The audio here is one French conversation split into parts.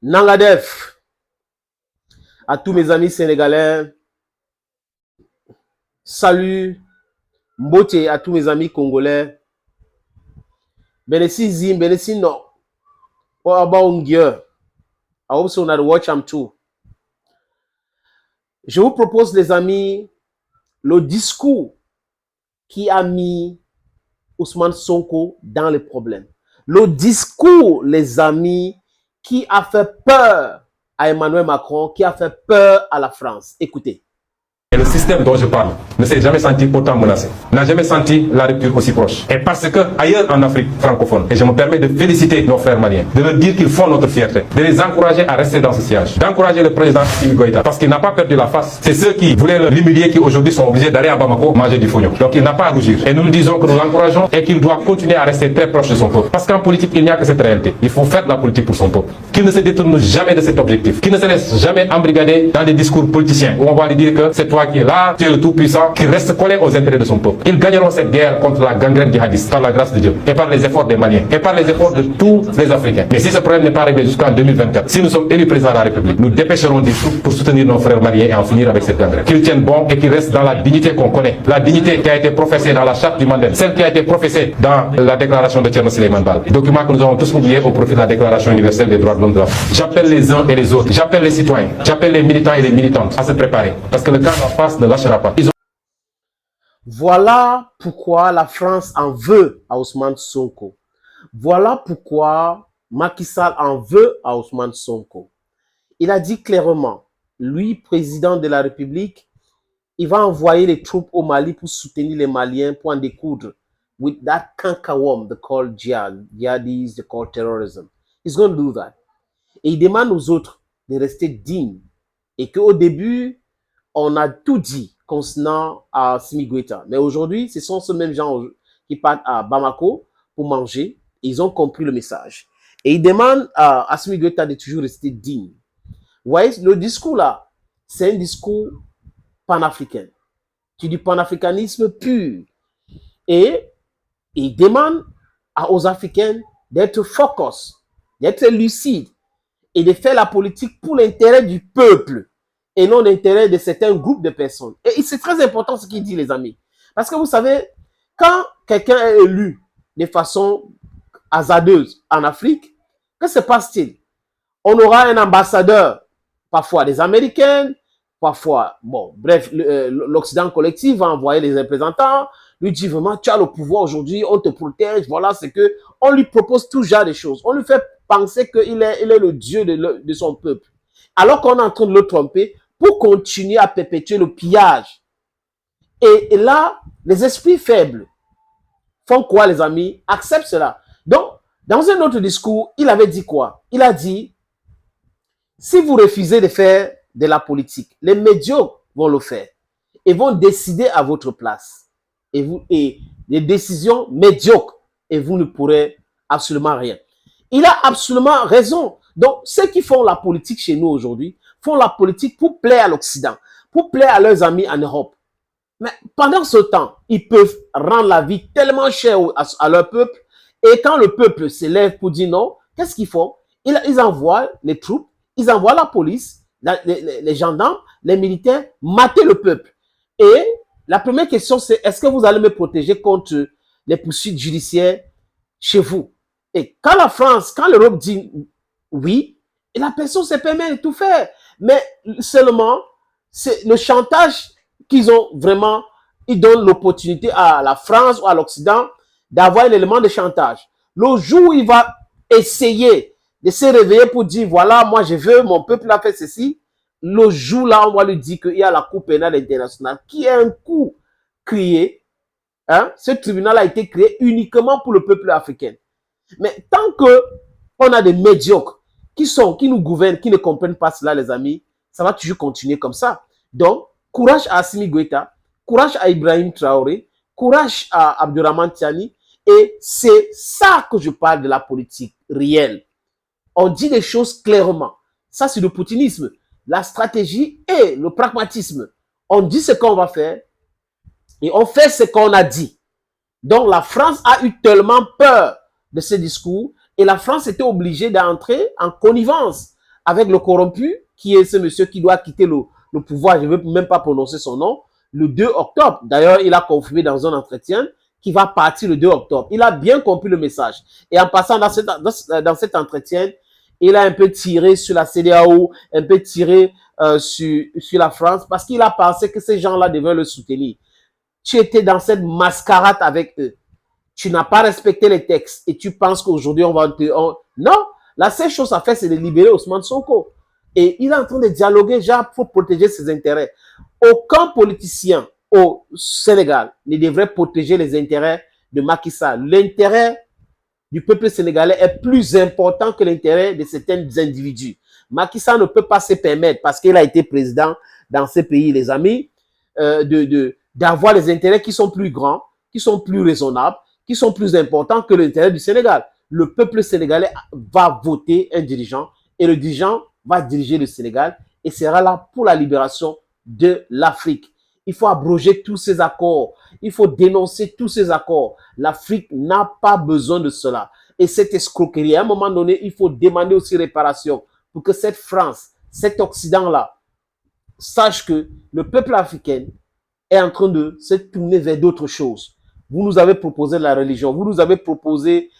Nangadef, à tous mes amis sénégalais, salut, Mbote à tous mes amis congolais, Benesi Zim, Benesi no, what about Ngier? I also not watch them too. Je vous propose les amis, le discours qui a mis Ousmane Sonko dans les problèmes. Le discours, les amis, qui a fait peur à Emmanuel Macron, qui a fait peur à la France. Écoutez. Et le système dont je parle ne s'est jamais senti autant menacé, n'a jamais senti la rupture aussi proche. Et parce que ailleurs en Afrique francophone, et je me permets de féliciter nos frères maliens, de leur dire qu'ils font notre fierté, de les encourager à rester dans ce siège, d'encourager le président Assimi Goïta, parce qu'il n'a pas perdu la face. C'est ceux qui voulaient l'humilier qui aujourd'hui sont obligés d'aller à Bamako manger du fognon. Donc il n'a pas à rougir. Et nous nous disons que nous l'encourageons et qu'il doit continuer à rester très proche de son peuple. Parce qu'en politique, il n'y a que cette réalité. Il faut faire de la politique pour son peuple. Qu'il ne se détourne jamais de cet objectif. Qu'il ne se laisse jamais embrigader dans des discours politiciens où on va lui dire que c'est toi qui es là, tu es le tout-puissant, qui reste collé aux intérêts de son peuple. Ils gagneront cette guerre contre la gangrène djihadiste par la grâce de Dieu et par les efforts des Maliens et par les efforts de tous les Africains. Mais si ce problème n'est pas réglé jusqu'en 2024, si nous sommes élus président de la République, nous dépêcherons des troupes pour soutenir nos frères maliens et en finir avec cette gangrène. Qu'ils tiennent bon et qu'ils restent dans la dignité qu'on connaît. La dignité qui a été professée dans la charte du Mandel, celle qui a été professée dans la déclaration de Thierno Souleymane Baal. Document que nous avons tous oublié au profit de la déclaration universelle des droits de l'homme de l'Afrique. J'appelle les uns et les autres, j'appelle les citoyens, j'appelle les militants et les militantes à se préparer. Parce que le camp en face ne lâchera pas. Voilà pourquoi la France en veut à Ousmane Sonko. Voilà pourquoi Macky Sall en veut à Ousmane Sonko. Il a dit clairement, lui, président de la République, il va envoyer les troupes au Mali pour soutenir les Maliens, pour en découdre with that cankerworm they call jihad, jihadis, they call terrorism. He's going to do that. Et il demande aux autres de rester dignes. Et qu'au début, on a tout dit concernant Assimi Goïta. Mais aujourd'hui, ce sont ces mêmes gens qui partent à Bamako pour manger. Et ils ont compris le message. Et ils demandent à Assimi Goïta de toujours rester digne. Vous voyez, le discours là, c'est un discours panafricain. C'est du panafricanisme pur. Et ils demandent aux Africains d'être focus, d'être lucides et de faire la politique pour l'intérêt du peuple et non l'intérêt de certains groupes de personnes. Et c'est très important ce qu'il dit, les amis. Parce que vous savez, quand quelqu'un est élu de façon hasardeuse en Afrique, que se passe-t-il? On aura un ambassadeur, parfois des Américains, parfois, bon, bref, l'Occident collectif va envoyer les représentants, lui dit vraiment, tu as le pouvoir aujourd'hui, on te protège, voilà, c'est que on lui propose tout genre de choses. On lui fait penser qu'il est le Dieu de son peuple. Alors qu'on est en train de le tromper pour continuer à perpétuer le pillage. Et là, les esprits faibles font quoi, les amis? Acceptent cela. Donc, dans un autre discours, il avait dit quoi? Il a dit, si vous refusez de faire de la politique, les médiocres vont le faire et vont décider à votre place. Et des décisions médiocres et vous ne pourrez absolument rien. Il a absolument raison. Donc, ceux qui font la politique chez nous aujourd'hui font la politique pour plaire à l'Occident, pour plaire à leurs amis en Europe. Mais pendant ce temps, ils peuvent rendre la vie tellement chère à leur peuple. Et quand le peuple s'élève pour dire non, qu'est-ce qu'ils font? Ils envoient les troupes, ils envoient la police, les gendarmes, les militaires, mater le peuple. Et la première question, c'est est-ce que vous allez me protéger contre les poursuites judiciaires chez vous? Et quand la France, quand l'Europe dit oui, et la personne se permet de tout faire. Mais seulement, c'est le chantage qu'ils ont vraiment, ils donnent l'opportunité à la France ou à l'Occident d'avoir un élément de chantage. Le jour où il va essayer de se réveiller pour dire, voilà, moi je veux, mon peuple a fait ceci, le jour là, on va lui dire qu'il y a la Cour pénale internationale qui est un coup créé. Hein? Ce tribunal a été créé uniquement pour le peuple africain. Mais tant que on a des médiocres qui nous gouvernent, qui ne comprennent pas cela, les amis, ça va toujours continuer comme ça. Donc, courage à Assimi Goïta, courage à Ibrahim Traoré, courage à Abdourahmane Tiani, et c'est ça que je parle de la politique réelle. On dit des choses clairement. Ça, c'est le poutinisme. La stratégie et le pragmatisme. On dit ce qu'on va faire et on fait ce qu'on a dit. Donc, la France a eu tellement peur de ce discours et la France était obligée d'entrer en connivence avec le corrompu, qui est ce monsieur qui doit quitter le pouvoir, je ne veux même pas prononcer son nom, le 2 octobre. D'ailleurs, il a confirmé dans un entretien qu'il va partir le 2 octobre. Il a bien compris le message. Et en passant dans cet entretien, il a un peu tiré sur la CEDEAO, un peu tiré sur la France, parce qu'il a pensé que ces gens-là devaient le soutenir. Tu étais dans cette mascarade avec eux. Tu n'as pas respecté les textes et tu penses qu'aujourd'hui, on va te... Non, la seule chose à faire, c'est de libérer Ousmane Sonko. Et il est en train de dialoguer, genre, pour protéger ses intérêts. Aucun politicien au Sénégal ne devrait protéger les intérêts de Macky Sall. L'intérêt du peuple sénégalais est plus important que l'intérêt de certains individus. Macky Sall ne peut pas se permettre, parce qu'il a été président dans ces pays, les amis, d'avoir des intérêts qui sont plus grands, qui sont plus raisonnables, qui sont plus importants que l'intérêt du Sénégal. Le peuple sénégalais va voter un dirigeant et le dirigeant va diriger le Sénégal et sera là pour la libération de l'Afrique. Il faut abroger tous ces accords. Il faut dénoncer tous ces accords. L'Afrique n'a pas besoin de cela. Et cette escroquerie, à un moment donné, il faut demander aussi réparation pour que cette France, cet Occident-là, sache que le peuple africain est en train de se tourner vers d'autres choses. Vous nous avez proposé la religion, vous nous avez proposé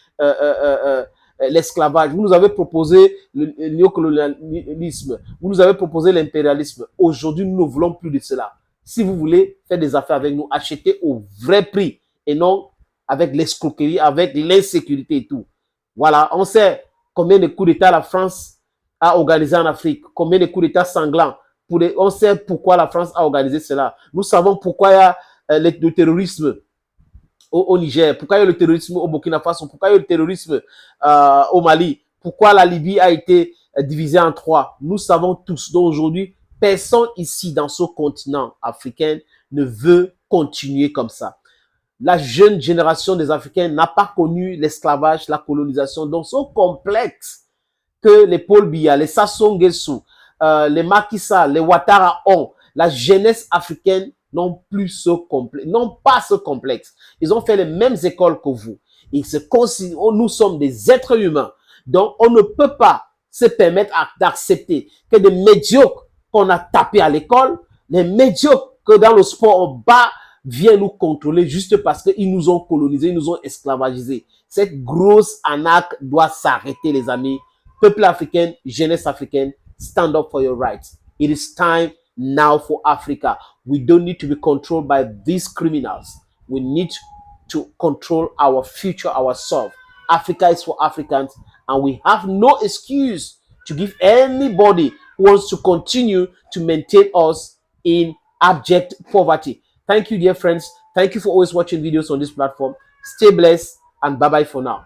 l'esclavage, vous nous avez proposé le néocolonialisme, vous nous avez proposé l'impérialisme. Aujourd'hui, nous ne voulons plus de cela. Si vous voulez faire des affaires avec nous, achetez au vrai prix et non avec l'escroquerie, avec l'insécurité et tout. Voilà, on sait combien de coups d'État la France a organisé en Afrique, combien de coups d'État sanglants. On sait pourquoi la France a organisé cela. Nous savons pourquoi il y a le terrorisme au Niger, pourquoi il y a le terrorisme au Burkina Faso, pourquoi il y a le terrorisme au Mali, pourquoi la Libye a été divisée en 3. Nous savons tous. Donc aujourd'hui, personne ici dans ce continent africain ne veut continuer comme ça. La jeune génération des Africains n'a pas connu l'esclavage, la colonisation, donc sont complexes que les Paul Biya, les Sassou Nguesso, les Macky Sall, les Ouattara ont. La jeunesse africaine n'ont plus ce complexe, n'ont pas ce complexe. Ils ont fait les mêmes écoles que vous. Ils se considèrent, nous sommes des êtres humains. Donc, on ne peut pas se permettre d'accepter que des médiocres qu'on a tapés à l'école, les médiocres que dans le sport on bat, viennent nous contrôler juste parce qu'ils nous ont colonisés, ils nous ont esclavagisés. Cette grosse arnaque doit s'arrêter, les amis. Peuple africain, jeunesse africaine, stand up for your rights. It is time now for Africa. We don't need to be controlled by these criminals. We need to control our future ourselves. Africa is for Africans, and we have no excuse to give anybody who wants to continue to maintain us in abject poverty. Thank you, dear friends. Thank you for always watching videos on this platform. Stay blessed, and bye-bye for now.